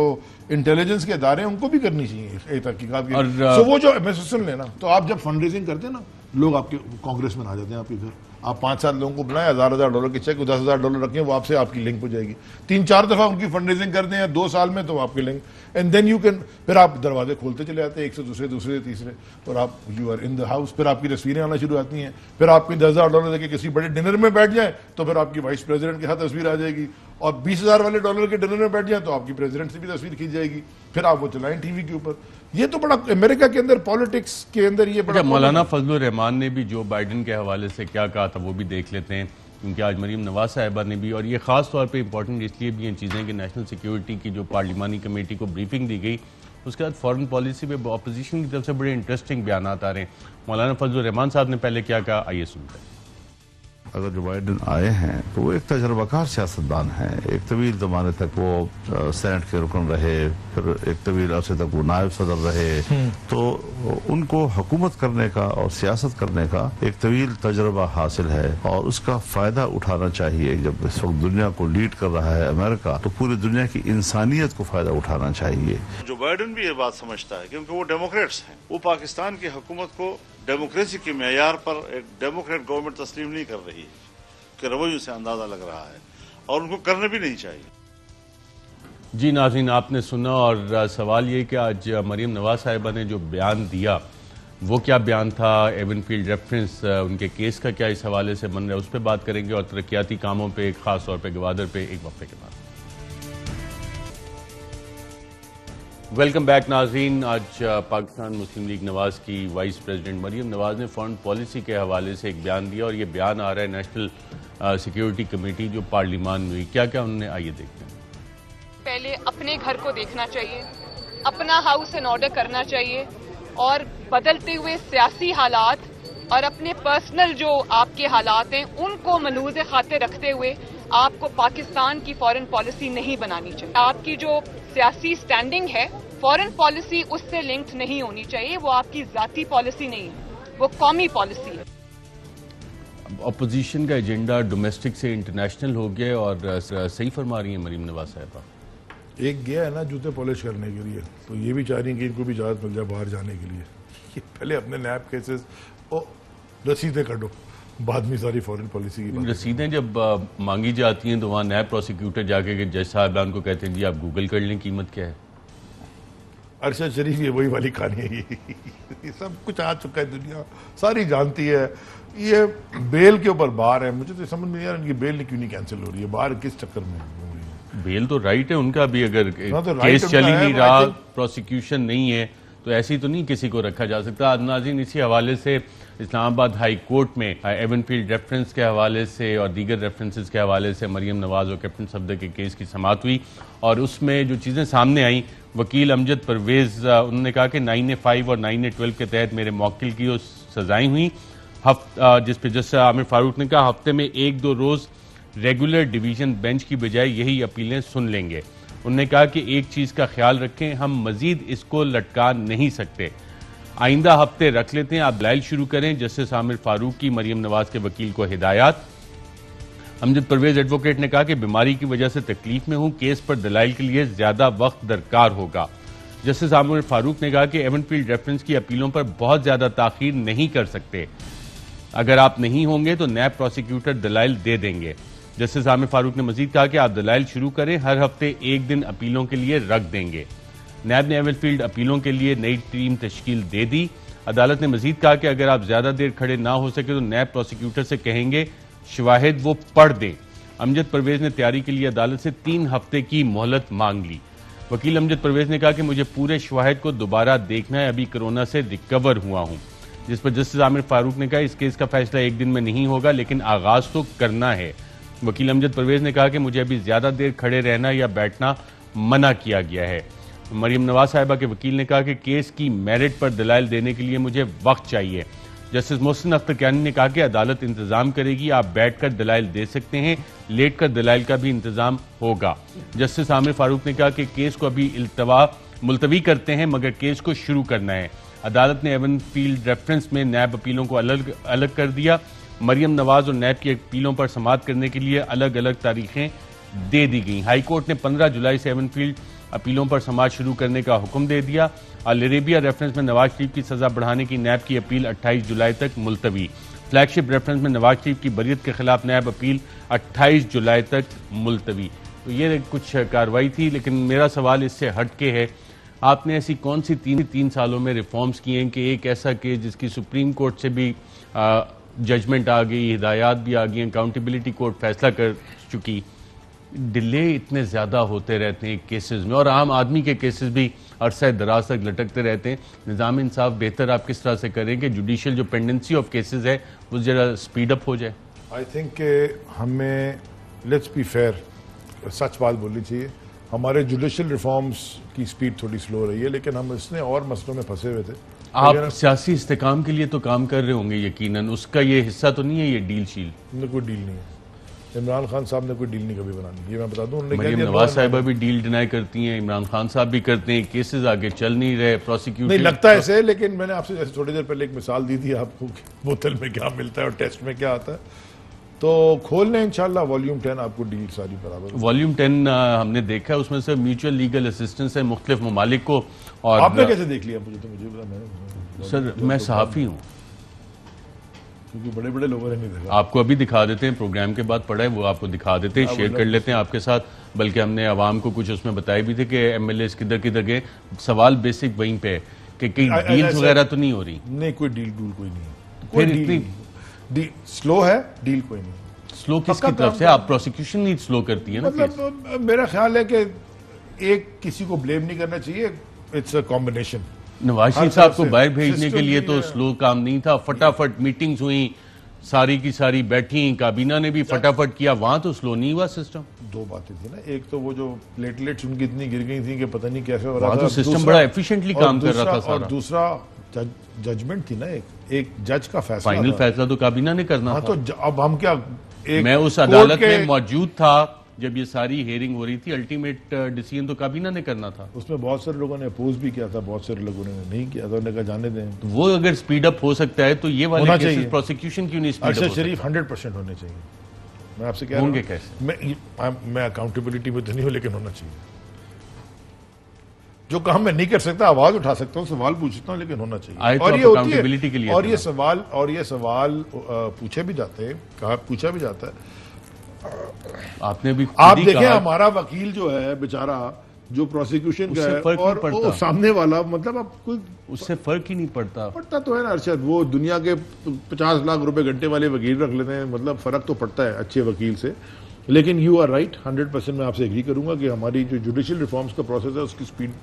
इंटेलिजेंस के अदारे हैं उनको भी करनी चाहिए तहकीकात की। सो वो जो मैं सुन लेना, तो आप जब फंड रेजिंग करते हैं ना, लोग आपके कांग्रेस में आ जाते हैं आपके घर, आप 5-7 लोगों को बनाए, $1,000 के चेक, $10,000 रखें, वो आपसे आपकी लिंक हो जाएगी। 3-4 दफा उनकी फंड रेजिंग करते हैं 2 साल में, तो आपकी link, and then you can, फिर आप दरवाजे खोलते चले जाते हैं, एक से दूसरे तीसरे, और आप you are in the house. फिर आपकी तस्वीरें आना शुरू आती हैं, फिर आपकी $10,000 देके किसी बड़े डिनर में बैठ जाए तो फिर आपकी वाइस प्रेसिडेंट के साथ तस्वीर आ जाएगी, और $20,000 वाले डॉलर के डिनर में बैठ जाए तो आपकी प्रेसिडेंट से भी तस्वीर खींच जाएगी, फिर आप वो चलाएं टीवी के ऊपर। ये तो बड़ा अमेरिका के अंदर पॉलिटिक्स के अंदर ये बड़ा। मौलाना फजलुर रहमान ने भी जो बाइडेन के हवाले से क्या कहा था वो भी देख लेते हैं, क्योंकि आज मरीम नवाज साहिबा ने भी, और ये खास तौर पे इंपॉर्टेंट इसलिए भी हैं चीज़ें कि नेशनल सिक्योरिटी की जो पार्लिमानी कमेटी को ब्रीफिंग दी गई, उसके बाद फॉरेन पॉलिसी पे अपोजिशन की तरफ से बड़े इंटरेस्टिंग बयान आ रहे हैं। मौलाना फजलुर रहमान साहब ने पहले क्या कहा, आइए सुनते हैं। अगर जो बाइडेन आए हैं तो वो एक तजर्बाकार सियासतदान हैं। एक तवील ज़माने तक वो सेनेट के रुकन रहे, फिर एक तवील अरसे तक वो नायब सदर रहे, तो उनको हुकूमत करने का और सियासत करने का एक तवील तजर्बा हासिल है, और उसका फ़ायदा उठाना चाहिए। जब इस वक्त दुनिया को लीड कर रहा है अमेरिका, तो पूरी दुनिया की इंसानियत को फ़ायदा उठाना चाहिए। जो बाइडेन भी ये बात समझता है, क्योंकि वो डेमोक्रेट्स हैं, वो पाकिस्तान की हुकूमत को डेमोक्रेसी के मेयार पर एक डेमोक्रेट गवर्नमेंट तस्लीम नहीं कर रही है, कि रवैयों से अंदाजा लग रहा है, और उनको करने भी नहीं चाहिए। जी नाज़रीन, आपने सुना, और सवाल ये कि आज मरीम नवाज साहिबा ने जो बयान दिया वो क्या बयान था, एवनफील्ड रेफरेंस उनके केस का क्या इस हवाले से बन रहा है, उस पर बात करेंगे, और तरक्याती कामों पे, खास तौर पे गवादर पे, एक वक्फे के बाद। वेलकम बैक नाज़रीन। आज पाकिस्तान मुस्लिम लीग नवाज की वाइस प्रेसिडेंट मरीम नवाज ने फॉरेन पॉलिसी के हवाले से एक बयान दिया और ये बयान आ रहा है नेशनल सिक्योरिटी कमेटी जो पार्लियामान में हुई। क्या क्या उन्होंने, आइए देखते हैं। पहले अपने घर को देखना चाहिए, अपना हाउस एंड ऑर्डर करना चाहिए और बदलते हुए सियासी हालात और अपने पर्सनल जो आपके हालात हैं उनको मलूज़ खातिर रखते हुए आपको पाकिस्तान की फॉरेन पॉलिसी नहीं बनानी चाहिए। आपकी जो सियासी स्टैंडिंग है फॉरेन पॉलिसी उससे लिंक्ड नहीं होनी चाहिए। वो आपकी जाती पॉलिसी नहीं है, वो कौमी पॉलिसी है। अपोजिशन का एजेंडा डोमेस्टिक से इंटरनेशनल हो गया और सही फरमा रही है मरीम नवाज साहबा। एक गया है ना जूते पॉलिश करने के लिए, तो ये भी चाह रही है कि इनको भी इजाजत मिल जाए बाहर जाने के लिए। ये पहले अपने नैब केसेस और रसीदें काटो, बाद में सारी फॉरेन पॉलिसी की रसीदें जब मांगी जाती हैं तो वहाँ नैब प्रोसिक्यूटर जाके जज साहबान को कहते हैं जी आप गूगल कर लें कीमत क्या है। अरशद शरीफ ये वही वाली कहानी है। ये सब कुछ आ चुका है, दुनिया सारी जानती है। ये बेल के ऊपर बार है, मुझे तो समझ में नहीं आ रहा इनकी बेल क्यों नहीं कैंसिल हो रही है, बाहर किस चक्कर में। बेल तो राइट है उनका भी, अगर तो केस चल ही नहीं रहा, प्रोसिक्यूशन नहीं है तो ऐसी तो नहीं किसी को रखा जा सकता। नाज़रीन, इसी हवाले से इस्लामाबाद हाई कोर्ट में एवनफील्ड रेफरेंस के हवाले से और दीगर रेफरेंसेस के हवाले से मरीम नवाज और कैप्टन सफदर के केस की समाअत हुई और उसमें जो चीज़ें सामने आई, वकील अमजद परवेज़ उन्होंने कहा कि 9A5 और 9A12 के तहत मेरे मौकिल की वो सजाएं हुई। जिस पर जस्टिस आमिर फारूक ने कहा हफ्ते में 1-2 रोज़ रेगुलर डिवीज़न बेंच की बजाय यही अपीलें सुन लेंगे। उन्होंने कहा कि एक चीज़ का ख्याल रखें, हम मजीद इसको लटका नहीं सकते, आइंदा हफ्ते रख लेते हैं, आप दलाइल शुरू करें। जस्टिस आमिर फारूक की मरीम नवाज के वकील को हिदायत। अमजद परवेज एडवोकेट ने कहा कि बीमारी की वजह से तकलीफ में हूं, केस पर दलाइल के लिए ज्यादा वक्त दरकार होगा। जस्टिस आमिर फारूक ने कहा कि एवनफील्ड रेफरेंस की अपीलों पर बहुत ज्यादा ताखीर नहीं कर सकते, अगर आप नहीं होंगे तो नैब प्रोसिक्यूटर दलाइल दे देंगे। जस्टिस आमिर फारूक ने मजीद कहा कि आप दलाइल शुरू करें, हर हफ्ते एक दिन अपीलों के लिए रख देंगे। नैब ने एवनफील्ड अपीलों के लिए नई टीम तश्कील दे दी। अदालत ने मजीद कहा कि अगर आप ज्यादा देर खड़े ना हो सके तो नैब प्रोसिक्यूटर से कहेंगे शवाहिद वो पढ़ दें। अमजद परवेज ने तैयारी के लिए अदालत से 3 हफ्ते की मोहलत मांग ली। वकील अमजद परवेज ने कहा कि मुझे पूरे शवाहिद को दोबारा देखना है, अभी कोरोना से रिकवर हुआ हूं। जिस पर जस्टिस आमिर फारूक ने कहा इस केस का फैसला एक दिन में नहीं होगा, लेकिन आगाज तो करना है। वकील अमजद परवेज ने कहा कि मुझे अभी ज्यादा देर खड़े रहना या बैठना मना किया गया है। मरीम नवाज साहिबा के वकील ने कहा कि केस की मेरिट पर दलाइल देने के लिए मुझे वक्त चाहिए। जस्टिस मोहसिन अख्तर कियानी ने कहा कि अदालत इंतजाम करेगी, आप बैठकर दलाइल दे सकते हैं, लेटकर दलाइल का भी इंतजाम होगा। जस्टिस आमिर फारूक ने कहा कि केस को अभी मुलतवी करते हैं, मगर केस को शुरू करना है। अदालत ने एवनफील्ड रेफरेंस में नैब अपीलों को अलग कर दिया। मरीम नवाज और नैब की अपीलों पर समाअत करने के लिए अलग अलग तारीखें दे दी गई। हाईकोर्ट ने 15 जुलाई से एवनफील्ड अपीलों पर समाअत शुरू करने का हुक्म दे दिया। अल अरेबिया रेफरेंस में नवाज शरीफ की सजा बढ़ाने की नैब की अपील 28 जुलाई तक मुलतवी। फ्लैगशिप रेफरेंस में नवाज शरीफ की बरीयत के खिलाफ नैब अपील 28 जुलाई तक मुलतवी। तो ये कुछ कार्रवाई थी, लेकिन मेरा सवाल इससे हटके है, आपने ऐसी कौन सी 3 सालों में रिफॉर्म्स किए हैं कि एक ऐसा केस जिसकी सुप्रीम कोर्ट से भी जजमेंट आ गई, हिदायत भी आ गई, अकाउंटेबिलिटी कोर्ट फैसला कर चुकी, डिले इतने ज़्यादा होते रहते हैं केसेस में और आम आदमी के केसेस भी अरसा दराज तक लटकते रहते हैं। निज़ाम इंसाफ बेहतर आप किस तरह से करें कि जुडिशियल जो पेंडेंसी ऑफ केसेस है वो ज़रा स्पीड अप हो जाए? आई थिंक हमें लेट्स बी फेयर, सच बात बोलनी चाहिए। हमारे जुडिशियल रिफॉर्म्स की स्पीड थोड़ी स्लो रही है, लेकिन हम इसने और मसलों में फंसे हुए थे। आप सियासी इस्तेकाम के लिए तो काम कर रहे होंगे यकीनन, उसका ये हिस्सा तो नहीं है ये डील शील? कोई डील नहीं है। इमरान खान साहब ने कोई डील नहीं कभी बनानी, ये मैं बता दूं। मरीम नवाज साहिबा भी डील डिनाई करती हैं, इमरान खान साहब भी करते हैं, केसेस आगे चल नहीं रहे, प्रोसिक्यूशन नहीं लगता ऐसे। लेकिन मैंने आपसे जैसे थोड़ी देर पहले एक मिसाल दी थी आपको, बोतल में क्या मिलता है और टेस्ट में क्या आता है। तो खोलने इंशाल्लाह वॉल्यूम 10 आपको डील सारी बराबर। वॉल्यूम 10 हमने देखा है, उसमें से म्यूचुअल लीगल असिस्टेंस है मुख्तलिफ ममालिक को। और आपने कैसे देख लिया? मुझे बता। सर मैं सहाफ़ी हूँ, क्योंकि बड़े बड़े लोगों ने नहीं देखा। आपको अभी दिखा देते हैं, प्रोग्राम के बाद पढ़ा है वो आपको दिखा देते हैं, शेयर कर लेते हैं आपके साथ। बल्कि हमने आवाम को कुछ उसमें बताए भी थे कि MLAs किधर किधर गए। सवाल बेसिक वहीं पे है कि कई डील्स वगैरह तो नहीं हो रही। नहीं, कोई डील कोई नहीं है। फिर इतनी स्लो है डील, कोई नहीं। स्लो किसकी तरफ से? आप प्रोसिक्यूशन नहीं स्लो करती है ना? मतलब मेरा ख्याल है कि एक किसी को ब्लेम नहीं करना चाहिए। It's a combination. Nawaz Sharif साहब को बाहर भेजने के लिए तो स्लो काम नहीं था, फटाफट मीटिंग्स हुई, सारी की सारी बैठी, काबीना ने भी फटाफट किया, वहां तो स्लो नहीं हुआ सिस्टम। दो बातें थी ना, एक तो वो जो प्लेटलेट्स उनकी इतनी गिर गई थी कि पता नहीं कैसे हो रहा वहां था, तो सिस्टम बड़ा एफिशिएंटली काम कर रहा था सारा। और दूसरा जजमेंट थी ना, एक जज का फैसला, फाइनल फैसला तो काबीना ने करना था। तो अब हम क्या, मैं उस अदालत में मौजूद था जब ये सारी हेयरिंग हो रही थी, अल्टीमेट डिसीजन तो काबीना ने करना था। उसमें बहुत सारे लोगों ने अपोज भी किया था, बहुत सारे लोगों ने नहीं किया था, उन्होंने कहा जाने दें। तो वो अगर स्पीड अप हो सकता है तो ये वाले केसेस प्रोसिक्यूशन क्यों नहीं स्पीड अप? अरशद शरीफ 100% होने चाहिए। मैं आपसे कह रहा होंगे हूं, कैसे? मैं अकाउंटेबिलिटी में तो नहीं हूं, लेकिन होना चाहिए। जो काम मैं नहीं कर सकता, आवाज उठा सकता हूं, सवाल पूछ सकता हूं, लेकिन होना चाहिए। और ये अकाउंटेबिलिटी के लिए और ये सवाल पूछे भी जाते हैं, कहा पूछा भी जाता है। आपने भी आप देखें, हमारा वकील जो है बेचारा, जो प्रोसिक्यूशन का है, और सामने वाला, मतलब आप कोई उससे फर्क ही नहीं पड़ता तो है ना अरशद। वो दुनिया के 50 लाख रुपए घंटे वाले वकील रख लेते हैं, मतलब फर्क तो पड़ता है अच्छे वकील से। लेकिन यू आर राइट, 100% मैं आपसे एग्री करूंगा कि हमारी जो जुडिशियल रिफॉर्म्स का प्रोसेस है उसकी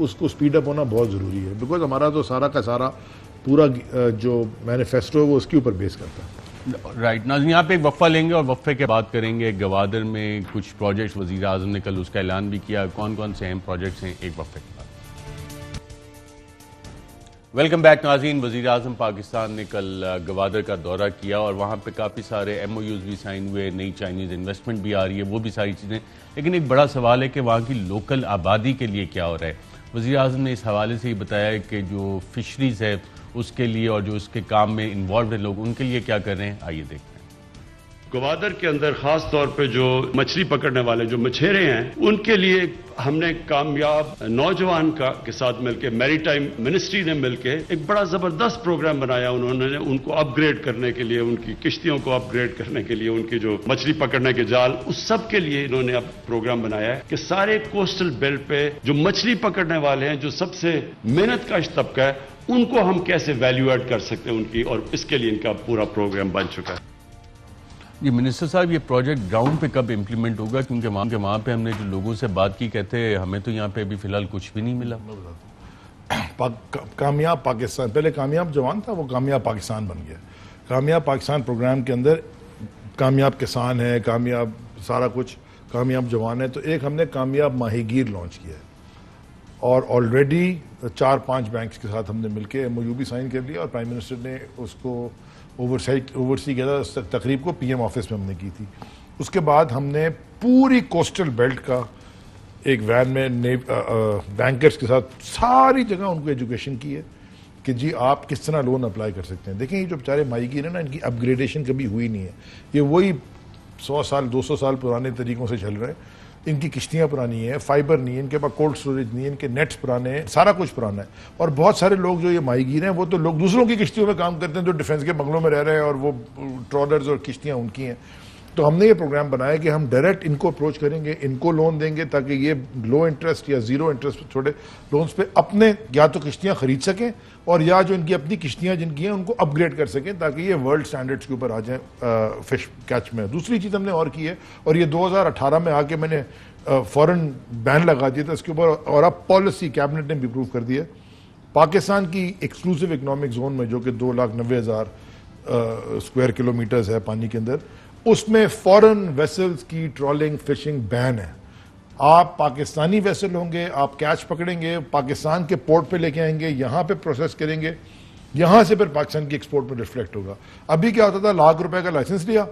उसको स्पीड अप होना बहुत जरूरी है। बिकॉज हमारा तो सारा का सारा पूरा जो मैनिफेस्टो है वो उसके ऊपर बेस करता है। राइट नाज़रीन, यहाँ पे एक वक्फा लेंगे और वक्फे के बात करेंगे। गवादर में कुछ प्रोजेक्ट्स वज़ीर आज़म ने कल उसका ऐलान भी किया, कौन कौन से अहम प्रोजेक्ट्स हैं, एक वक्फे के बाद। वेलकम बैक नाज़रीन। वज़ीर आज़म पाकिस्तान ने कल गवादर का दौरा किया और वहाँ पे काफ़ी सारे MOUs भी साइन हुए, नई चाइनीज़ इन्वेस्टमेंट भी आ रही है, वो भी सारी चीज़ें। लेकिन एक बड़ा सवाल है कि वहाँ की लोकल आबादी के लिए क्या हो रहा है। वज़ीर आज़म ने इस हवाले से ही बताया कि जो फिशरीज़ है उसके लिए और जो उसके काम में इन्वॉल्व है लोग, उनके लिए क्या कर रहे हैं, आइए देखते हैं। गवादर के अंदर खास तौर पे जो मछली पकड़ने वाले जो मछेरे हैं, उनके लिए हमने कामयाब नौजवान के साथ मिलकर, मैरीटाइम मिनिस्ट्री ने मिलकर एक बड़ा जबरदस्त प्रोग्राम बनाया। उन्होंने उनको अपग्रेड करने के लिए, उनकी किश्तियों को अपग्रेड करने के लिए, उनकी जो मछली पकड़ने के जाल, उस सब के लिए इन्होंने अब प्रोग्राम बनाया है कि सारे कोस्टल बेल्ट पे जो मछली पकड़ने वाले हैं, जो सबसे मेहनतकश तबका है, उनको हम कैसे वैल्यू ऐड कर सकते हैं उनकी, और इसके लिए इनका पूरा प्रोग्राम बन चुका है। जी मिनिस्टर साहब, ये प्रोजेक्ट ग्राउंड पे कब इम्प्लीमेंट होगा? क्योंकि वहाँ पे हमने जो लोगों से बात की, कहते हैं हमें तो यहाँ पे अभी फिलहाल कुछ भी नहीं मिला। कामयाब पाकिस्तान, पहले कामयाब जवान था, वो कामयाब पाकिस्तान बन गया। कामयाब पाकिस्तान प्रोग्राम के अंदर कामयाब किसान है, कामयाब सारा कुछ, कामयाब जवान है। तो एक हमने कामयाब माहीगीर लॉन्च किया है और ऑलरेडी 4-5 बैंक्स के साथ हमने मिलकर MOU भी साइन कर लिया और प्राइम मिनिस्टर ने उसको ओवरसी किया था। तकरीब को PM ऑफिस में हमने की थी। उसके बाद हमने पूरी कोस्टल बेल्ट का एक वैन में बैंकर्स के साथ सारी जगह उनको एजुकेशन की है कि जी आप किस तरह लोन अप्लाई कर सकते हैं। देखें, ये जो बेचारे माहीगीर है ना, इनकी अपग्रेडेशन कभी हुई नहीं है। ये वही 100 साल 200 साल पुराने तरीकों से चल रहे हैं। इनकी किश्तियां पुरानी है, फाइबर नहीं है, इनके पास कोल्ड स्टोरेज नहीं है, इनके नेट्स पुराने हैं, सारा कुछ पुराना है। और बहुत सारे लोग जो ये माहीगीर हैं, वो तो लोग दूसरों की किश्तियों में काम करते हैं, जो डिफेंस के बंगलों में रह रहे हैं और वो ट्रॉलर्स और किश्तियां उनकी हैं। तो हमने ये प्रोग्राम बनाया कि हम डायरेक्ट इनको अप्रोच करेंगे, इनको लोन देंगे ताकि ये लो इंटरेस्ट या जीरो इंटरेस्ट छोटे लोन्स पे अपने या तो किश्तियां खरीद सकें और या जो इनकी अपनी किश्तियां जिनकी हैं उनको अपग्रेड कर सकें ताकि ये वर्ल्ड स्टैंडर्ड्स के ऊपर आ जाएं फिश कैच में। दूसरी चीज़ हमने और की है, और ये 2018 में आके मैंने फॉरेन बैन लगा दिया था इसके ऊपर, और अब पॉलिसी कैबिनेट ने भी अप्रूव कर दिया। पाकिस्तान की एक्सक्लूसिव इकोनॉमिक जोन में, जो कि 2,90,000 स्क्वायर किलोमीटर्स है पानी के अंदर, उसमें फॉरेन वेसल्स की ट्रॉलिंग फिशिंग बैन है। आप पाकिस्तानी वेसल होंगे, आप कैच पकड़ेंगे, पाकिस्तान के पोर्ट पे लेके आएंगे, यहां पे प्रोसेस करेंगे, यहां से फिर पाकिस्तान की एक्सपोर्ट में रिफ्लेक्ट होगा। अभी क्या होता था, लाख रुपए का लाइसेंस लिया,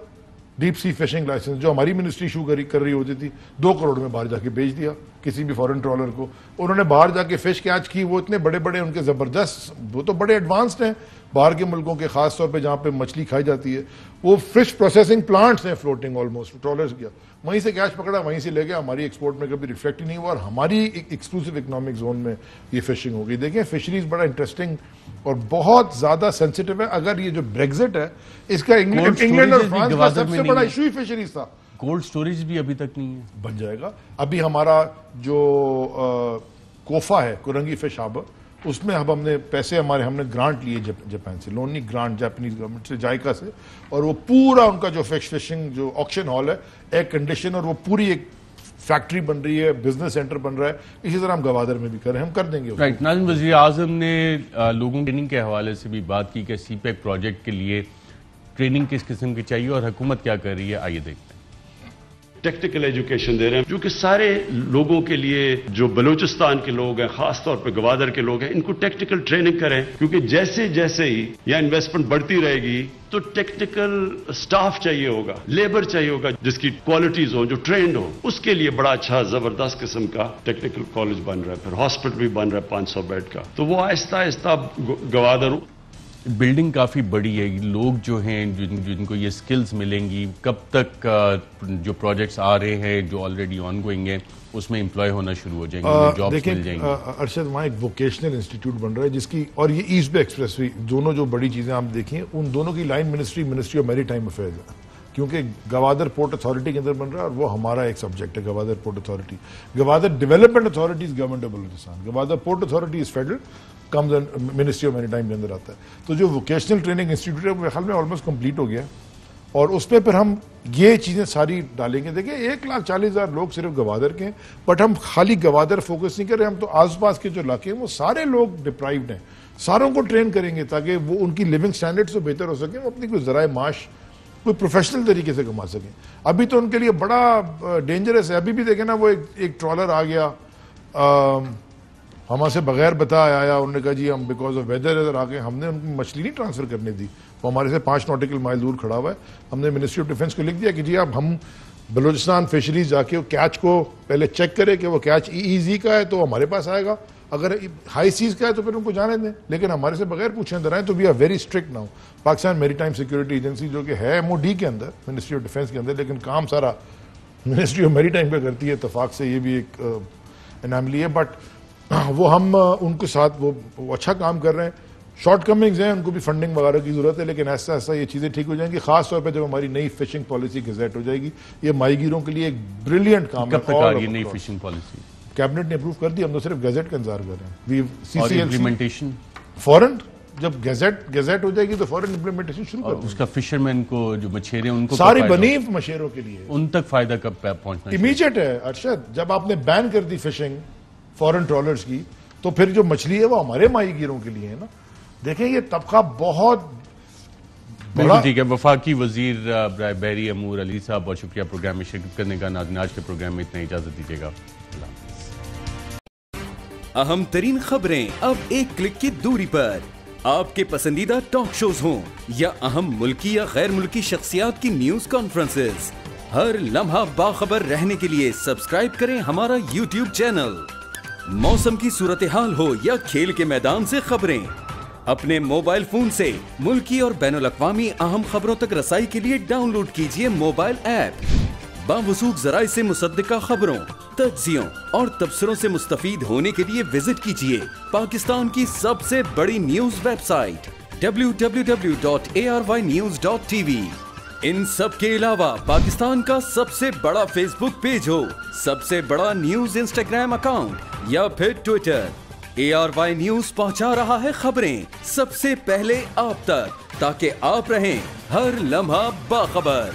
डीप सी फिशिंग लाइसेंस जो हमारी मिनिस्ट्री इशू कर रही होती थी, 2 करोड़ में बाहर जाके बेच दिया किसी भी फॉरेन ट्रॉलर को। उन्होंने बाहर जाके फिश कैच की, वो इतने बड़े बड़े उनके जबरदस्त, वो तो बड़े एडवांस्ड हैं बाहर के मुल्कों के, खास तौर पे जहां पे मछली खाई जाती है, वो फिश प्रोसेसिंग प्लांट्स हैं फ्लोटिंग ऑलमोस्ट, ट्रॉलर्स किया, वहीं से कैच पकड़ा, वहीं से ले गया। हमारी एक्सपोर्ट में कभी रिफ्लेक्ट ही नहीं हुआ और हमारी एक्सक्लूसिव इकोनॉमिक जोन में ये फिशिंग हो गई। देखिए, फिशरीज बड़ा इंटरेस्टिंग और बहुत ज्यादा सेंसिटिव है। अगर ये जो ब्रेक्जिट है, इसका इंग्लैंड और फ्रांस का सबसे बड़ा इशू ही फिशरीज था। कोल्ड स्टोरेज भी अभी तक नहीं है, बन जाएगा। अभी हमारा जो कोफा है, कुरंगी फिश हार्बर, उसमें अब हमने पैसे हमने ग्रांट लिए जापान से, लोन नहीं ग्रांट, जापानीज गवर्नमेंट से, जायका से, और वो पूरा उनका जो फिशिंग जो ऑक्शन हॉल है, एयर कंडीशन, और वो पूरी एक फैक्ट्री बन रही है, बिजनेस सेंटर बन रहा है, इसी तरह हम गवादर में भी कर रहे हैं, हम कर देंगे। राइट। नाज़िम, वज़ीर आज़म ने लोगों की ट्रेनिंग के हवाले से भी बात की कि सीपैक प्रोजेक्ट के लिए ट्रेनिंग किस किस्म की चाहिए और हुकूमत क्या कर रही है, आइए देखते हैं। टेक्निकल एजुकेशन दे रहे हैं जो कि सारे लोगों के लिए, जो बलूचिस्तान के लोग हैं, खास तौर पे गवादर के लोग हैं, इनको टेक्निकल ट्रेनिंग करें, क्योंकि जैसे जैसे ही यहाँ इन्वेस्टमेंट बढ़ती रहेगी तो टेक्निकल स्टाफ चाहिए होगा, लेबर चाहिए होगा जिसकी क्वालिटीज हो, जो ट्रेंड हो। उसके लिए बड़ा अच्छा जबरदस्त किस्म का टेक्निकल कॉलेज बन रहा है, फिर हॉस्पिटल भी बन रहा है 500 बेड का। तो वो आहिस्ता आहिस्ता गवादर बिल्डिंग काफ़ी बड़ी है, लोग जो हैं जिनको ये स्किल्स मिलेंगी, कब तक जो प्रोजेक्ट्स आ रहे हैं जो ऑलरेडी ऑन गोइंग है उसमें एम्प्लॉय होना शुरू हो जाएंगे, जॉब्स मिल जाएंगे? अरशद, वहाँ एक वोकेशनल इंस्टीट्यूट बन रहा है जिसकी, और ये ईस्ट बे एक्सप्रेसवे, दोनों जो बड़ी चीज़ें आप देखें उन दोनों की line ministry of maritime affairs है, क्योंकि गवादर पोर्ट अथॉरिटी के अंदर बन रहा है और वो हमारा एक सब्जेक्ट है, Gwadar port authority. Gwadar development authority is government of Balochistan, Gwadar port authority is federal, comes ministry of maritime के अंदर आता है। तो जो वोकेशनल ट्रेनिंग इंस्टीट्यूट है वो मेरे ख्याल में ऑलमोस्ट कंप्लीट हो गया है और उस पर फिर हम ये चीज़ें सारी डालेंगे। देखिए 1,40,000 लोग सिर्फ गवादर के हैं, बट हम खाली गवादर फोकस नहीं कर रहे, हम तो आसपास के जो इलाके हैं वो सारे लोग डिप्राइव्ड हैं, सारों को ट्रेन करेंगे ताकि वो उनकी लिविंग स्टैंडर्ड्स तो बेहतर हो सकें, वो अपनी कोई ज़राए माश कोई प्रोफेशनल तरीके से कमा सकें। अभी तो उनके लिए बड़ा डेंजरस है। अभी भी देखें ना, वो एक ट्रॉलर आ गया, हमसे बगैर बताया आया, उन्होंने कहा जी हम बिकॉज ऑफ वेदर इधर आ गए, हमने उनको मछली नहीं ट्रांसफर करने दी, वो हमारे से 5 नॉटिकल माइल दूर खड़ा हुआ है। हमने मिनिस्ट्री ऑफ डिफेंस को लिख दिया कि जी अब हम बलूचिस्तान फिशरीज जाके वो कैच को पहले चेक करें कि वो कैच EEZ का है तो हमारे पास आएगा, अगर हाई सीज का है तो फिर उनको जाने दें, लेकिन हमारे से बगैर पूछे अंदर आए। तो we are very strict now. Pakistan maritime security agency जो कि है MOD के अंदर, मिनिस्ट्री ऑफ डिफेंस के अंदर, लेकिन काम सारा मिनिस्ट्री ऑफ मैरीटाइम पे करती है, इतफाक से ये भी एक एनामली है, बट वो हम उनके साथ वो अच्छा काम कर रहे हैं। शॉर्ट कमिंग्स हैं, उनको भी फंडिंग वगैरह की जरूरत है, लेकिन ऐसा ऐसा ये चीज़ें ठीक हो जाएंगी, खास तौर पे जब हमारी नई फिशिंग पॉलिसी गज़ेट हो जाएगी। ये माहीगीरों के लिए एक ब्रिलियंट काम है। कब तक आ रही है नई फिशिंग पॉलिसी? कैबिनेट ने अप्रूव कर दी, हम तो सिर्फ गज़ेट का इंतजार कर रहे हैं। और इम्प्लीमेंटेशन फौरन जब गज़ेट हो जाएगी तो फौरन इम्प्लीमेंटेशन शुरू कर उसका फिशरमैन को, जो मछेरे उनको सारी बनी मछेरों के लिए उन तक फायदा कब पहुंचना? इमीडिएट है अरशद। जब आपने बैन कर दी फिशिंग फॉरेन ट्रॉलर्स की, तो फिर जो मछली है वो हमारे माहीगीरों के लिए है ना। देखें ये तबका बहुत बड़ा। ठीक है, वफाकी वजीर बहरी अमूर अली साहब, बहुत शुक्रिया प्रोग्राम में शिरकत करने का। नाज़रीन, आज के प्रोग्राम में इतना, इजाजत दीजिएगा। अहम तरीन खबरें अब एक क्लिक की दूरी पर, आपके पसंदीदा टॉक शोज हों या अहम मुल्की या गैर मुल्की शख्सियात की न्यूज कॉन्फ्रेंसेस, हर लम्हा बाखबर रहने के लिए सब्सक्राइब करें हमारा YouTube चैनल। मौसम की सूरत हाल हो या खेल के मैदान से खबरें, अपने मोबाइल फोन से मुल्की और बैनुल-अक़वामी अहम खबरों तक रसाई के लिए डाउनलोड कीजिए मोबाइल ऐप। बावसूख ज़राए से मुसद्दिका खबरों, तज्ज़ियों और तबसरों से मुस्तफ़ीद होने के लिए विजिट कीजिए पाकिस्तान की सबसे बड़ी न्यूज वेबसाइट www.arynews.tv। इन सब के अलावा पाकिस्तान का सबसे बड़ा फेसबुक पेज हो, सबसे बड़ा न्यूज इंस्टाग्राम अकाउंट या फिर ट्विटर, ARY न्यूज पहुंचा रहा है खबरें सबसे पहले आप तक, ताकि आप रहें हर लम्हा बाखबर।